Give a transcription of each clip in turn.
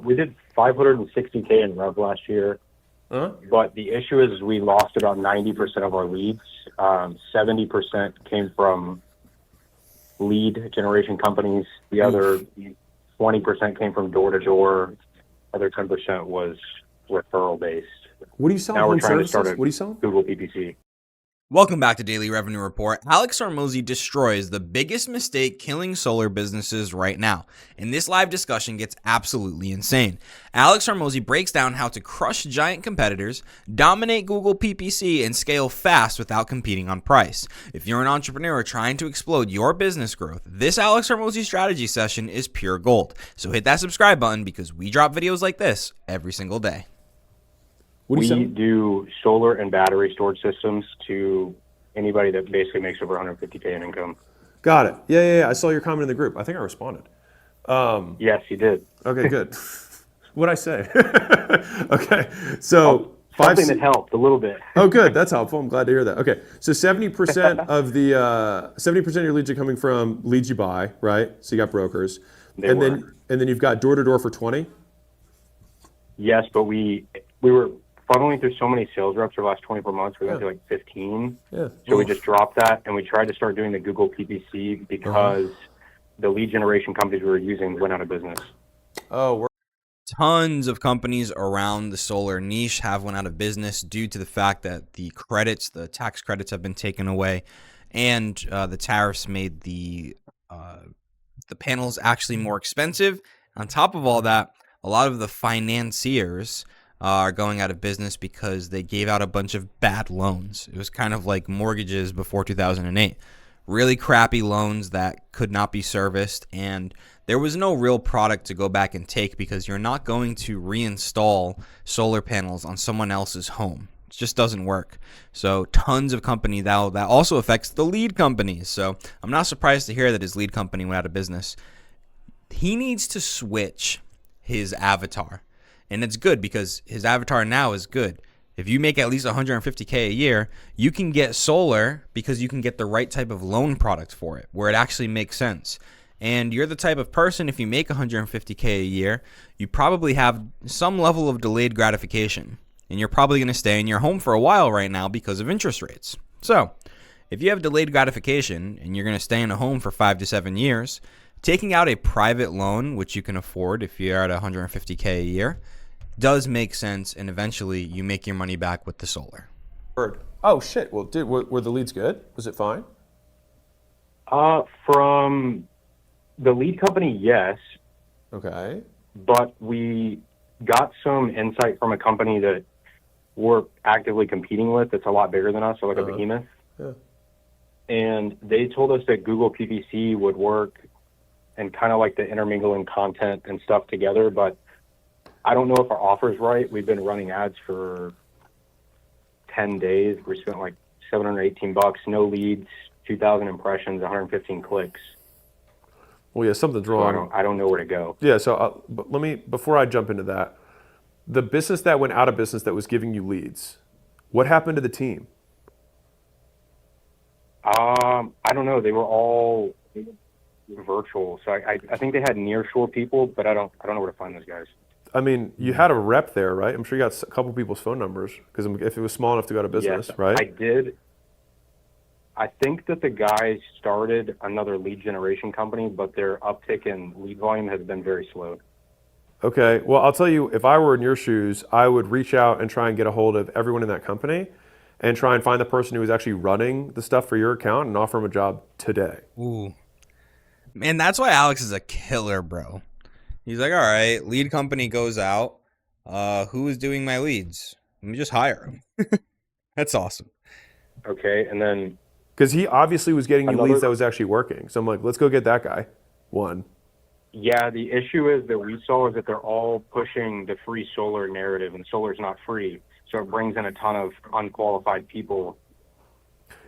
we did 560K in rev last year. But the issue is we lost about 90% of our leads. 70% came from lead generation companies. The other 20% came from door to door. Other 10% was referral based. What do you sell? Now we're trying to start What do you sell? Google PPC. Welcome back to Daily Revenue Report. Alex Hormozi destroys the biggest mistake killing solar businesses right now. And this live discussion gets absolutely insane. Alex Hormozi breaks down how to crush giant competitors, dominate Google PPC, and scale fast without competing on price. If you're an entrepreneur trying to explode your business growth, this Alex Hormozi strategy session is pure gold. So hit that subscribe button because we drop videos like this every single day. We do solar and battery storage systems to anybody that basically makes over 150K in income. Got it. Yeah. I saw your comment in the group. I think I responded. Yes, you did. Okay, good. What'd I say? Okay, so something that helped a little bit. Oh, good. That's helpful. I'm glad to hear that. Okay, so 70% of the 70% of your leads are coming from leads you buy, right? So you got brokers, and then you've got door to door for 20. Yes, but we were funneling through so many sales reps for the last 24 months. We went to like 15. Yeah. So we just dropped that, and we tried to start doing the Google PPC because the lead generation companies we were using went out of business. Tons of companies around the solar niche have went out of business due to the fact that the tax credits have been taken away, and the tariffs made the panels actually more expensive. On top of all that, a lot of the financiers are going out of business because they gave out a bunch of bad loans. It was kind of like mortgages before 2008. Really crappy loans that could not be serviced, and there was no real product to go back and take because you're not going to reinstall solar panels on someone else's home. It just doesn't work. So tons of companies that also affects the lead companies. So I'm not surprised to hear that his lead company went out of business. He needs to switch his avatar. And it's good because his avatar now is good. If you make at least 150K a year, you can get solar because you can get the right type of loan product for it, where it actually makes sense. And you're the type of person, if you make 150K a year, you probably have some level of delayed gratification. And you're probably going to stay in your home for a while right now because of interest rates. So if you have delayed gratification and you're going to stay in a home for 5 to 7 years, taking out a private loan, which you can afford if you're at 150K a year, does make sense, and eventually you make your money back with the solar. Oh shit! Well, were the leads good? Was it fine? From the lead company, yes. Okay. But we got some insight from a company that we're actively competing with that's a lot bigger than us, so like a behemoth. Yeah. And they told us that Google PPC would work and kind of like the intermingling content and stuff together, but I don't know if our offer's right. We've been running ads for 10 days. We spent like $718, no leads, 2,000 impressions, 115 clicks. Well, yeah, something's wrong. So I don't know where to go. Yeah, so but before I jump into that, the business that went out of business that was giving you leads, what happened to the team? I don't know. They were all virtual. So I think they had nearshore people, but I don't know where to find those guys. I mean, you had a rep there, right? I'm sure you got a couple people's phone numbers because if it was small enough to go out of business, yes, right? I did. I think that the guys started another lead generation company, but their uptick in lead volume has been very slow. Okay. Well, I'll tell you, if I were in your shoes, I would reach out and try and get a hold of everyone in that company and try and find the person who is actually running the stuff for your account and offer them a job today. Ooh. Man, that's why Alex is a killer, bro. He's like, all right, lead company goes out. Who is doing my leads? Let me just hire him. That's awesome. Okay, and then... Because he obviously was getting you leads that was actually working. So I'm like, let's go get that guy. One. Yeah, the issue is that we saw is that they're all pushing the free solar narrative, and solar's not free. So it brings in a ton of unqualified people.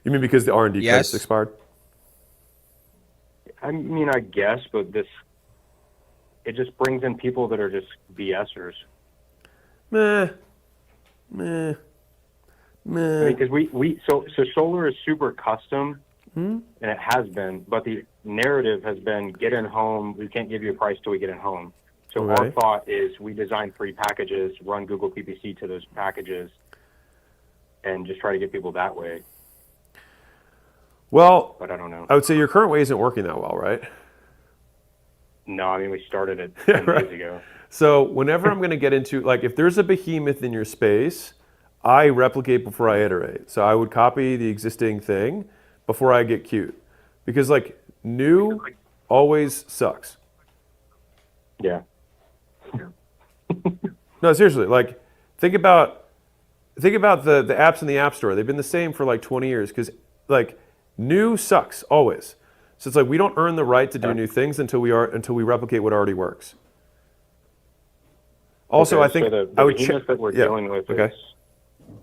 You mean because the R&D credits expired? I mean, I guess, but it just brings in people that are just BSers. Because so solar is super custom, and it has been, but the narrative has been get in home. We can't give you a price till we get in home. So our Okay. thought is we design 3 packages, run Google PPC to those packages, and just try to get people that way. Well, But I don't know. I would say your current way isn't working that well, right? No, I mean, we started it Yeah, 10 right. days ago. So whenever I'm going to get into, like, if there's a behemoth in your space, I replicate before I iterate. So I would copy the existing thing before I get cute. Because, like, new always sucks. Yeah. No, seriously, like, think about the apps in the App Store. They've been the same for like 20 years because, like, new sucks always. So it's like we don't earn the right to do new things until we replicate what already works. Also, Okay, I think so the I would behemoth that we're dealing with Okay. is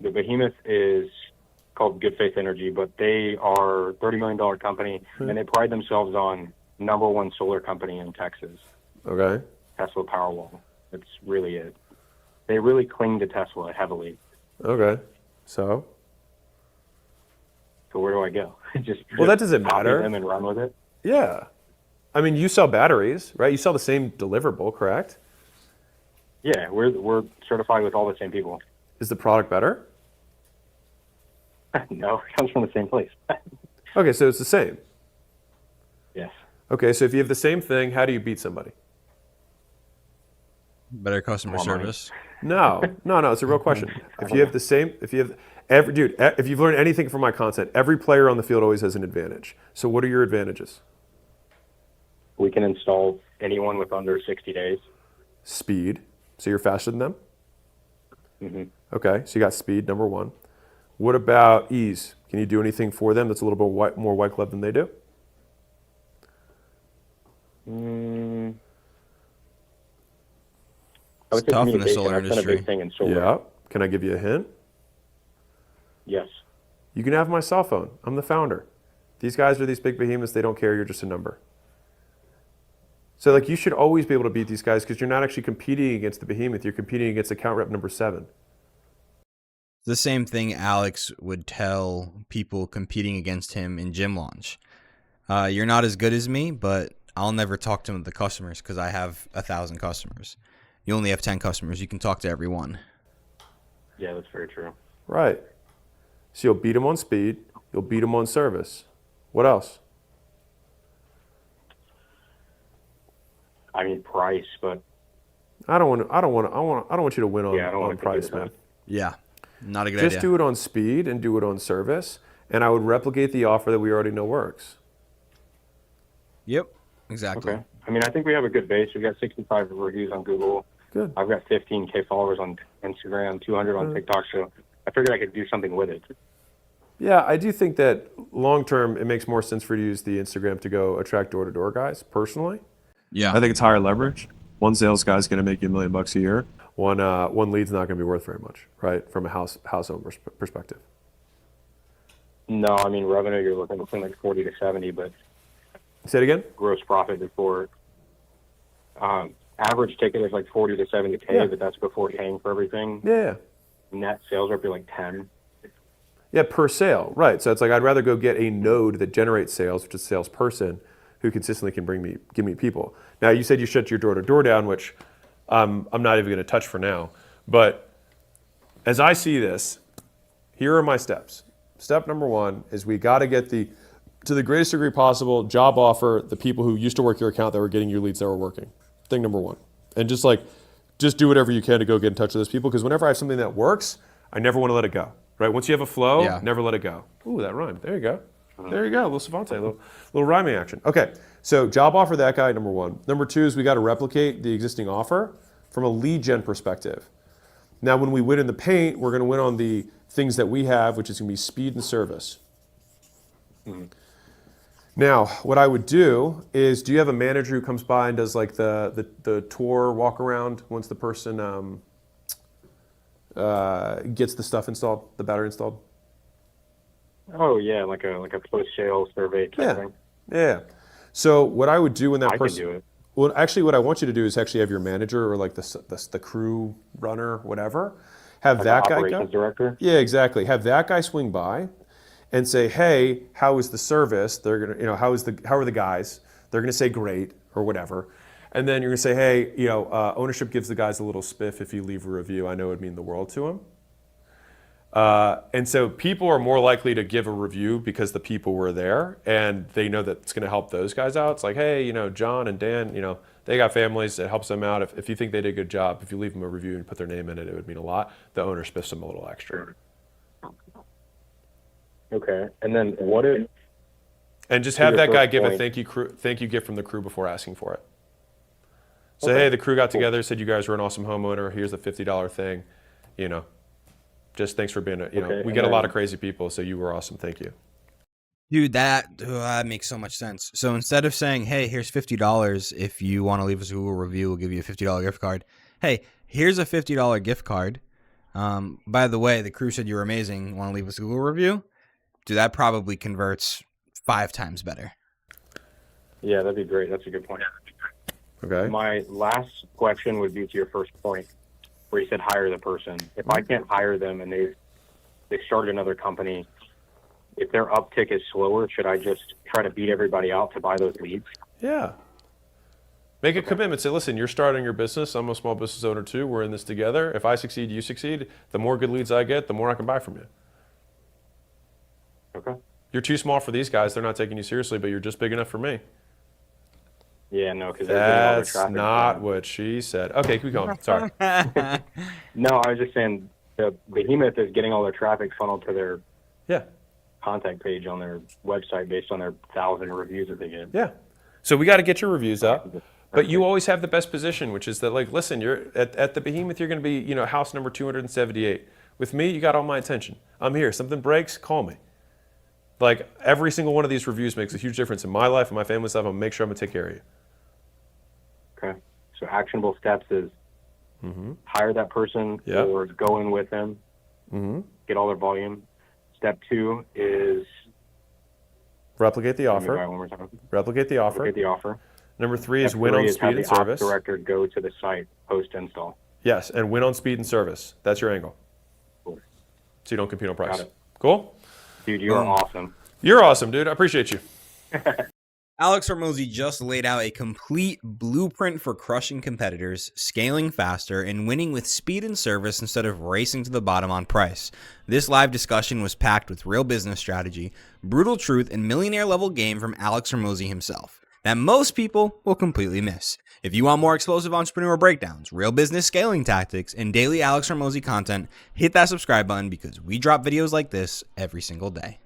the behemoth is called Good Faith Energy, but they are a $30 million company, and they pride themselves on #1 solar company in Texas, Okay. Tesla Powerwall. That's really it. They really cling to Tesla heavily. Okay. So So where do I go? just that doesn't copy matter. them and run with it. yeah, I mean, you sell batteries, right? You sell the same deliverable, correct? Yeah, we're certified with all the same people. Is the product better? No, it comes from the same place. Okay, so it's the same. Yes. Okay, so if you have the same thing, how do you beat somebody? Better customer More money. service. No, it's a real question. If you have the same, if you've learned anything from my content, every player on the field always has an advantage. So what are your advantages? We can install anyone with under 60 days. Speed. So you're faster than them? hmm Okay, so you got speed, number one. What about ease? Can you do anything for them that's a little bit more white glove than they do? I would say tough in the communication. solar That's been a industry. big thing in solar. Yeah. Can I give you a hint? Yes. You can have my cell phone. I'm the founder. These guys are these big behemoths. They don't care. You're just a number. So, like, you should always be able to beat these guys because you're not actually competing against the behemoth. You're competing against account rep number 7. The same thing Alex would tell people competing against him in gym launch. You're not as good as me, but I'll never talk to the customers because I have 1,000 customers. You only have 10 customers. You can talk to everyone. Yeah, that's very true. Right. So you'll beat them on speed. You'll beat them on service. What else? I mean price, but I don't want you to win on, yeah, I don't on want to price, compete man. with Yeah, not a good Just idea. do it on speed and do it on service, and I would replicate the offer that we already know works. Yep, exactly. Okay. I mean, I think we have a good base. We got 65 reviews on Google. Good. I've got 15K followers on Instagram, 200 on TikTok. So I figured I could do something with it. Yeah, I do think that long term it makes more sense for you to use the Instagram to go attract door-to-door guys, personally. Yeah. I think it's higher leverage. One sales guy's going to make you $1 million a year. One lead's not going to be worth very much, right? From a house owner's perspective. No, I mean, revenue, you're looking between like 40 to 70, but Say it again. gross profit before average ticket is like 40 to 70K, Yeah. but that's before paying for everything. Yeah. Net sales are like 10. Yeah, per sale, right? So it's like I'd rather go get a node that generates sales, which is a salesperson who consistently can give me people. Now you said you shut your door-to-door down, which I'm not even going to touch for now. But as I see this, here are my steps. Step number 1 is we got to get to the greatest degree possible job offer the people who used to work your account that were getting you leads that were working. Thing number 1, and just do whatever you can to go get in touch with those people because whenever I have something that works, I never want to let it go. Right? Once you have a flow, Yeah. never let it go. Ooh, that rhymed. There you go. There you go. A little savante, a little rhyming action. Okay, so job offer that guy, number 1. Number 2 is we got to replicate the existing offer from a lead gen perspective. Now, when we win in the paint, we're going to win on the things that we have, which is going to be speed and service. Now, what I would do is, do you have a manager who comes by and does like the tour walk around once the person gets the stuff installed, the battery installed? Oh, yeah, like a post-sale survey type Yeah. thing. Yeah. So what I would do when that I person, can do it. well, actually, what I want you to do is actually have your manager or like the crew runner, whatever, have Like that an guy operations go. director. Yeah, exactly. Have that guy swing by, and say, "Hey, how is the service?" They're gonna, how are the guys? They're gonna say great or whatever, And then you're going to say, hey, ownership gives the guys a little spiff if you leave a review. I know it would mean the world to them. And so people are more likely to give a review because the people were there and they know that it's going to help those guys out. It's like, hey, John and Dan, they got families. It helps them out. If you think they did a good job, if you leave them a review and put their name in it, it would mean a lot. The owner spiffs them a little extra. Okay. And then what if... And just have that guy give a thank you gift from the crew before asking for it. Say, hey, the crew got together, said you guys were an awesome homeowner. Here's a $50 thing. Just thanks for being we get a lot of crazy people, so you were awesome. Thank you. Dude, that makes so much sense. So instead of saying, hey, here's $50. If you want to leave us a Google review, we'll give you a $50 gift card. Hey, here's a $50 gift card. By the way, the crew said you were amazing. Want to leave us a Google review? Dude, that probably converts 5 times better. Yeah, that'd be great. That's a good point. Okay. My last question would be to your first point, where you said hire the person. If I can't hire them and they started another company, if their uptick is slower, should I just try to beat everybody out to buy those leads? Yeah. Make a commitment. Say, listen, you're starting your business. I'm a small business owner too. We're in this together. If I succeed, you succeed. The more good leads I get, the more I can buy from you. Okay. You're too small for these guys. They're not taking you seriously, but you're just big enough for me. Yeah, no, because they're getting all the That's traffic. not what she said. Okay, keep going. Sorry. No, I was just saying the behemoth is getting all their traffic funneled to their contact page on their website based on their 1,000 reviews that they get. Yeah. So we got to get your reviews up. But you always have the best position, which is that, like, listen, you're at the behemoth, you're going to be, house number 278. With me, you got all my attention. I'm here. Something breaks, call me. Like, every single one of these reviews makes a huge difference in my life and my family's life. I'm going to make sure I'm going to take care of you. Okay. So actionable steps is hire that person or go in with them, get all their volume. Step 2 is replicate the offer. Replicate the offer. Replicate the offer. Number 3 is Step win 3 on is speed have and the ops service. director go to the site post install. Yes, and win on speed and service. That's your angle. Cool. So you don't compete on price. Got it. Cool? Dude, you are awesome. You're awesome, dude. I appreciate you. Alex Hormozi just laid out a complete blueprint for crushing competitors, scaling faster, and winning with speed and service instead of racing to the bottom on price. This live discussion was packed with real business strategy, brutal truth, and millionaire-level game from Alex Hormozi himself that most people will completely miss. If you want more explosive entrepreneur breakdowns, real business scaling tactics, and daily Alex Hormozi content, hit that subscribe button because we drop videos like this every single day.